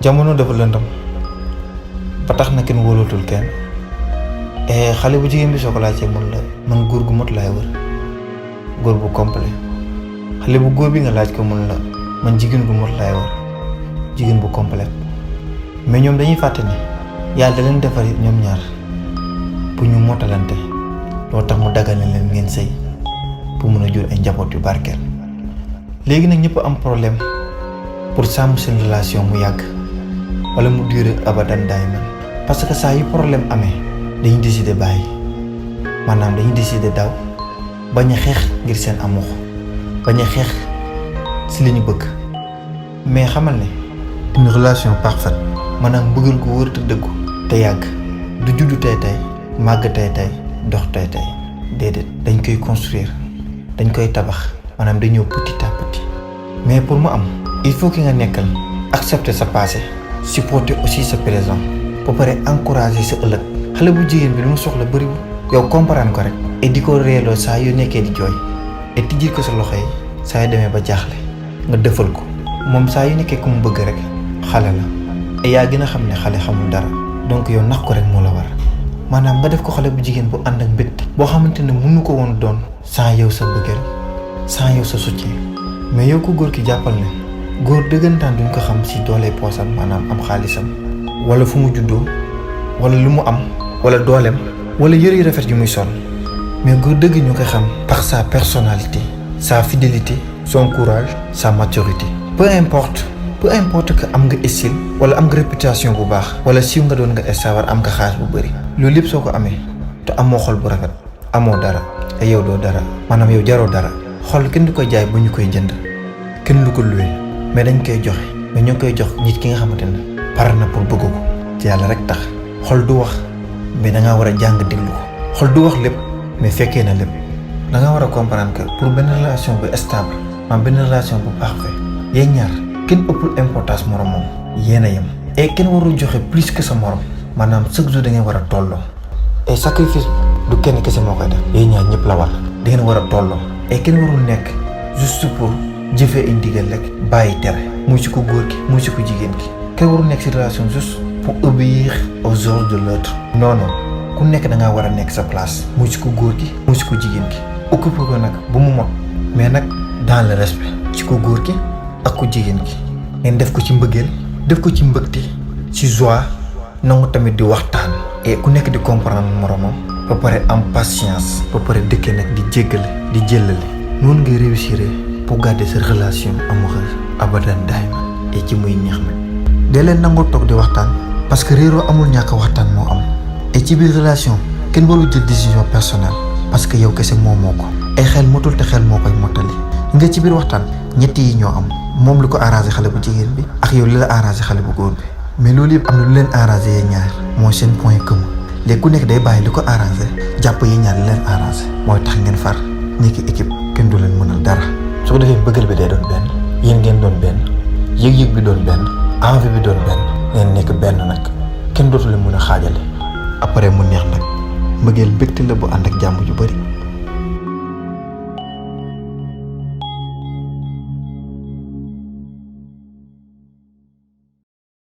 jamono dafa lëndam ba tax na kenn wóolatul kenn xale bu jigéen bi soo ko laajtee mun la man góor gu mot laay wër góor bu complet xale bu góor bi nga laaj ko mun la man jigéen gu mot laay wër jigéen bu complet mais ñoom dañuy fàtte ne yàlla da leen defar ñoom ñaar pour ñu motalante loo tax mu dagal leen ngeen sëy pour mun a jur ay njaboot yu barkeel léegi nag ñëpp am problème pour sàmm seen relation mu yàgg wala mu durer abadan dayman parce que saa yu problème amee dañuy décider bàyyi maanaam dañuy décider daw bañ a xeex ngir seen amour bañ a xeex si li ñu bëgg mais xamal ne une relation parfaite maanaam bëggal gu wër te dëggu te yàgg du juddu tey tey màgg tey tey dox tey tey déedéet dañ koy construire dañ koy tabax maanaam dañoo petit à petit mais pour mu am il faut que nga nekkal accepter sa passé supporter aussi sa présent ba pare encourager sa ëllëg xale bu jigéen bi lu mu soxla bëriwul yow comprendre ko rek et di ko reeloo saa yu nekkee di jooy et tijjil ko sa loxo yi saa yu demee ba jaaxle nga defal ko moom saa yu nekkee ku mu bëgg rek xale la et yaa gën a xam ne xale xamul dara donc yow nax ko rek moo la war maanaam nga def ko xale bu jigéen bu ànd ak mbégte boo xamante ne mënu ko woon doon sans yow sa bëggeel sans yow sa soutien mais yow ko góor ki jàppal ne góor dëggantaan duñ ko xam si doolee poosam maanaam am xaalisam wala fu mu juddoo wala lu mu am wala dooleem wala yëre yu rafet yu muy sol mais góor dëgg ñu koy xam par sa personnalité sa fidélité son courage sa maturité peu importe que am nga style wala am nga réputation bu baax wala siiw nga doon nga sawar am nga xaalis bu bëri loolu lépp soo ko amee te amoo xol bu rafet amoo dara te yow doo dara maanaam yow jaroo dara xol kenn du koy jaay bu ñu koy jënd kenn du ko luwe mais dañ koy joxe mais ñoo koy jox nit ki nga xamante ne pare na pour bëgg ko ci yàlla rek tax xol du wax mais da ngaa war a jàng déglu ko xol du wax lépp mais fekkee na lépp da nga war a comprendre que pour benn relation bu stable maanaam benn relation bu parfait yéen ñaar kenn ëppul importance moromam yéen a yem et kenn warul joxe plus que sa morom maanaam chaque jour da ngeen war a tolloo et sacrifice du kenn kese moo koy def yéen ñaar ñëpp la war da ngeen war a tolloo et kenn warul nekk juste pour jëfee ay ndigal rek bàyyi tere muy si ko góor ki muy si ko jigéen ki kenn warul nekk si relation juste pour obéir aux ordres de l'autre non non ku nekk da ngaa war a nekk sa place muy si ko góor ki muy si ko jigéen ki occupé ko nag bu mu mot mais nag dans le respect ci ko góor ki ak ko jigéen ki ngeen def ko ci mbëggeel def ko ci mbëgte ci joie nangu tamit di waxtaan et ku nekk di comprendre moromam ba pare am patience ba pare dëkkee nag di jéggale di jëllale noonu ngay réussir pour garder sa relation amoureuse abadan daayma et ci muy neex nag dee leen nangoo toog di waxtaan parce que réeroo amul ñàkk waxtaan moo am et ci biir relation kenn warul jël décision personnelle parce que yow kese moo ko ay xel motul te xel moo koy mottali nga ci biir waxtaan ñett yi ñoo am moom lu ko arrangé xale bu jigéen bi ak yow li la arrangé xale bu góor bi mais loolu yëpp am na lu leen arrangé yéen ñaar mooy seen point commun léegi ku nekk day bàyyi li ko arrangé jàpp yéen ñaar li leen arrangé mooy tax ngeen far nekk équipe kenn du leen mënal dara su ko defee bëggal bi day doon benn yéen ngeen doon benn yëg-yëg bi doon benn envie bi doon benn ngeen nekk benn nag kenn dootu leen mën a xaajale après mu neex nag mbëggeel mbégte la bu ànd ak jàmm ju bari